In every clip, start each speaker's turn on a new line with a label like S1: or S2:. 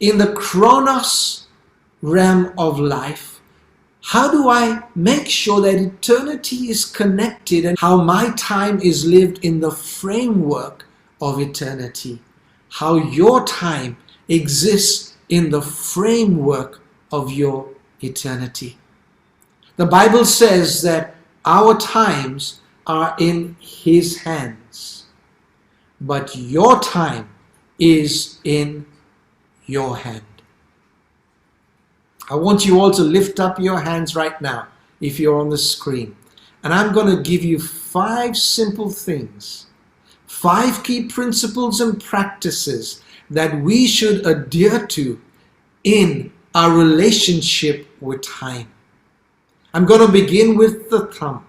S1: in the chronos realm of life, how do I make sure that eternity is connected and how my time is lived in the framework of eternity? How your time exists in the framework of your eternity. The Bible says that our times are in His hands, but your time is in your hand. I want you all to lift up your hands right now if you're on the screen. And I'm going to give you 5 simple things, 5 key principles and practices that we should adhere to in our relationship with time. I'm going to begin with the thumb.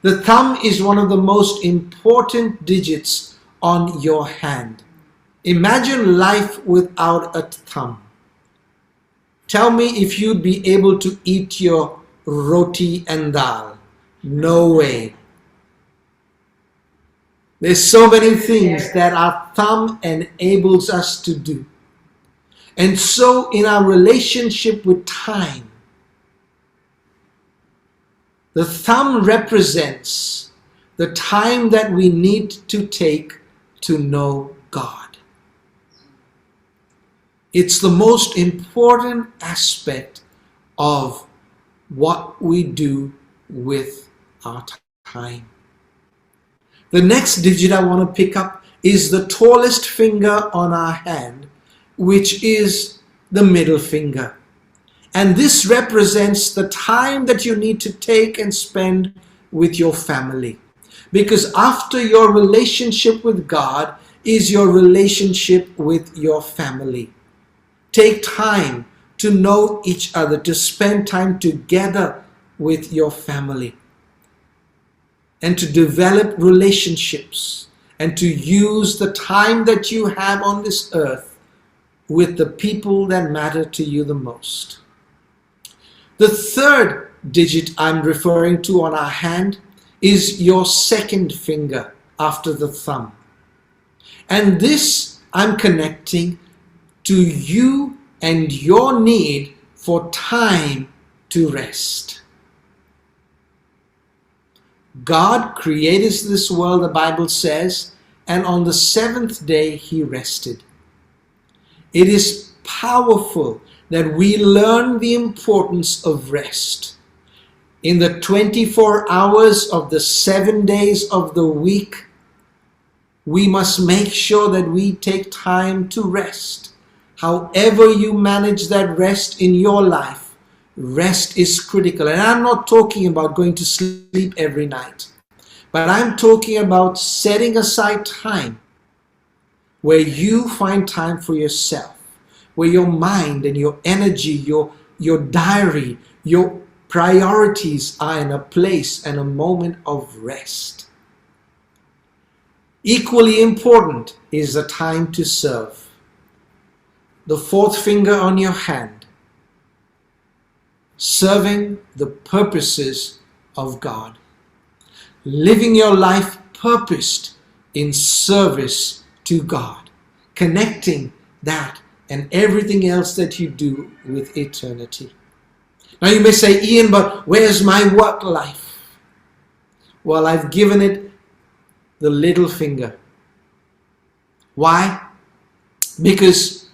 S1: The thumb is one of the most important digits on your hand. Imagine life without a thumb. Tell me if you'd be able to eat your roti and dal. No way. There's so many things that our thumb enables us to do. And so in our relationship with time, the thumb represents the time that we need to take to know God. It's the most important aspect of what we do with our time. The next digit I want to pick up is the tallest finger on our hand, which is the middle finger. And this represents the time that you need to take and spend with your family. Because after your relationship with God is your relationship with your family. Take time to know each other, to spend time together with your family, and to develop relationships, and to use the time that you have on this earth with the people that matter to you the most. The third digit I'm referring to on our hand is your second finger after the thumb. And this I'm connecting to you and your need for time to rest. God created this world, the Bible says, and on the 7th day He rested. It is powerful that we learn the importance of rest. In the 24 hours of the 7 days of the week, we must make sure that we take time to rest. However you manage that rest in your life, rest is critical. And I'm not talking about going to sleep every night, but I'm talking about setting aside time where you find time for yourself, where your mind and your energy, your diary, your priorities are in a place and a moment of rest. Equally important is the time to serve. The 4th finger on your hand, serving the purposes of God. Living your life purposed in service to God. Connecting that and everything else that you do with eternity. Now you may say, Ian, but where's my work life? Well, I've given it the little finger. Why? Because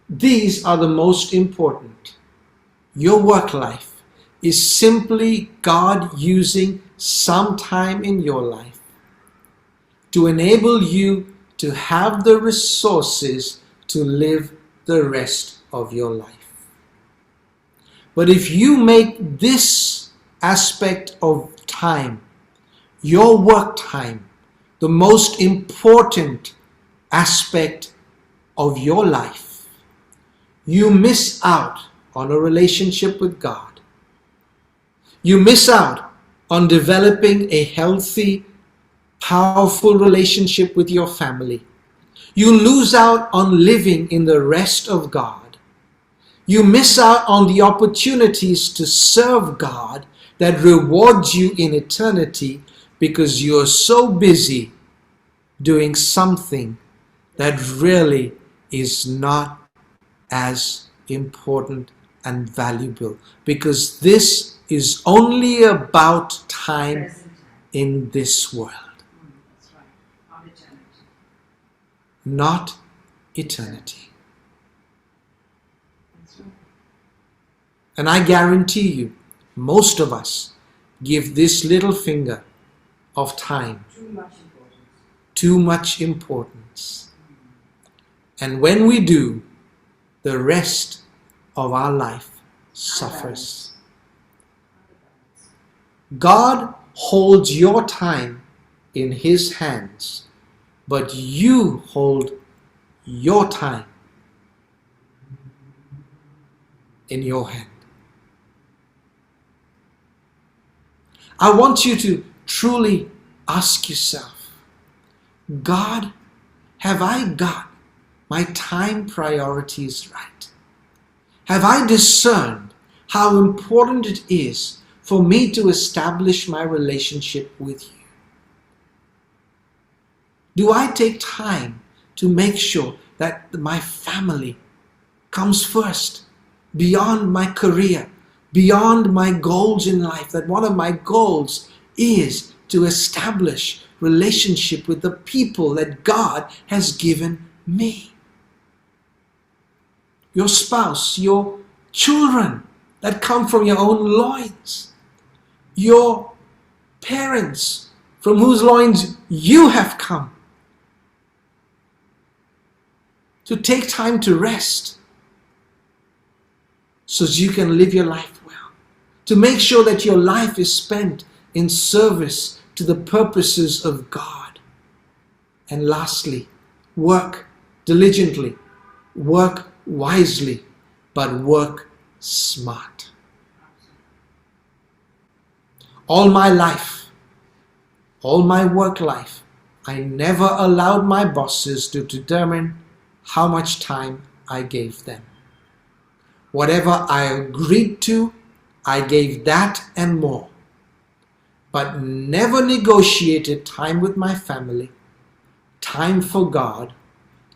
S1: these are the most important. Your work life is simply God using some time in your life to enable you to have the resources to live the rest of your life. But if you make this aspect of time, your work time, the most important aspect of your life, you miss out on a relationship with God. You miss out on developing a healthy, powerful relationship with your family. You lose out on living in the rest of God. You miss out on the opportunities to serve God that rewards you in eternity because you are so busy doing something that really is not as important and valuable, because this is only about time in this world,
S2: That's right. Not eternity.
S1: not eternity.
S2: That's right.
S1: And I guarantee you, most of us give this little finger of time
S2: Too much importance.
S1: too much importance. And when we do, the rest of our life suffers. God holds your time in His hands, but you hold your time in your hand. I want you to truly ask yourself, God, have I got my time priorities right? Have I discerned how important it is for me to establish my relationship with you? Do I take time to make sure that my family comes first, beyond my career, beyond my goals in life? That one of my goals is to establish relationship with the people that God has given me. Your spouse, your children that come from your own loins, your parents from whose loins you have come. To take time to rest so that you can live your life well. To make sure that your life is spent in service to the purposes of God. And lastly, work diligently, work wisely, but work smart. All my life, all my work life, I never allowed my bosses to determine how much time I gave them. Whatever I agreed to, I gave that and more. But never negotiated time with my family, time for God,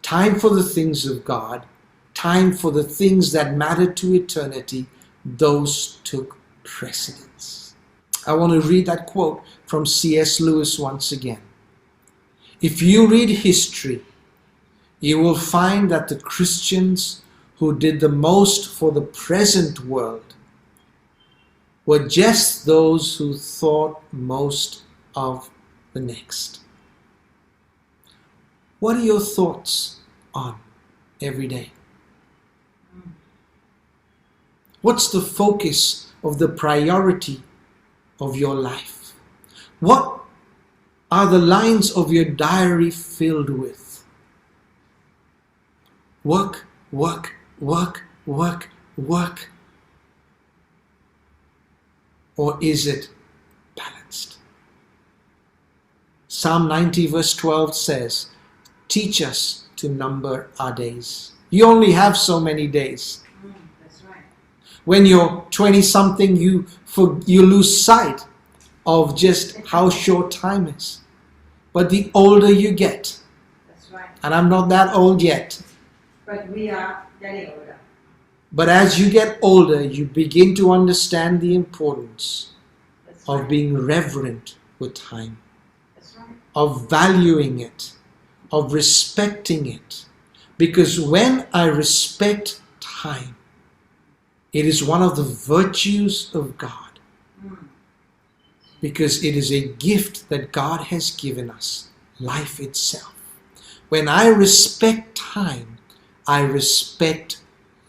S1: time for the things of God, time for the things that matter to eternity. Those took precedence. I want to read that quote from C.S. Lewis once again. If you read history, you will find that the Christians who did the most for the present world were just those who thought most of the next. What are your thoughts on every day? What's the focus of the priority of your life? What are the lines of your diary filled with? Work, work, work, work, work. Or is it balanced? Psalm 90 verse 12 says, teach us to number our days. You only have so many days.
S2: That's right.
S1: When you're 20-something, you lose sight of just how short time is. But the older you get,
S2: That's right.
S1: and I'm not that old yet,
S2: But we are getting older.
S1: but as you get older, you begin to understand the importance of being reverent with time,
S2: That's right.
S1: of valuing it, of respecting it. Because when I respect time, it is one of the virtues of God. Because it is a gift that God has given us, life itself. When I respect time, I respect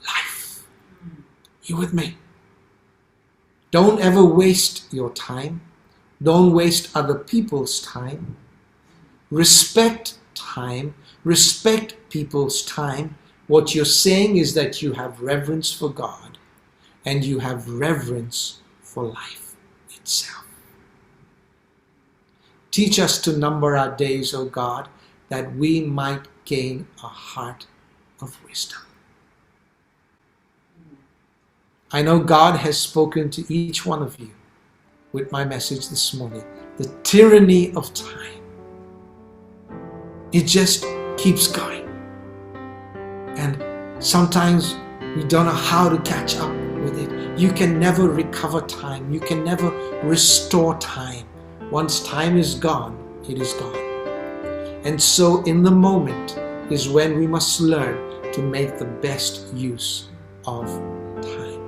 S1: life. You with me? Don't ever waste your time. Don't waste other people's time. Respect time. Respect people's time. What you're saying is that you have reverence for God and you have reverence for life itself. Teach us to number our days, O God, that we might gain a heart of wisdom. I know God has spoken to each one of you with my message this morning. The tyranny of time. It just keeps going. And Sometimes we don't know how to catch up with it. You can never recover time. You can never restore time. Once time is gone, it is gone. And so in the moment is when we must learn to make the best use of time.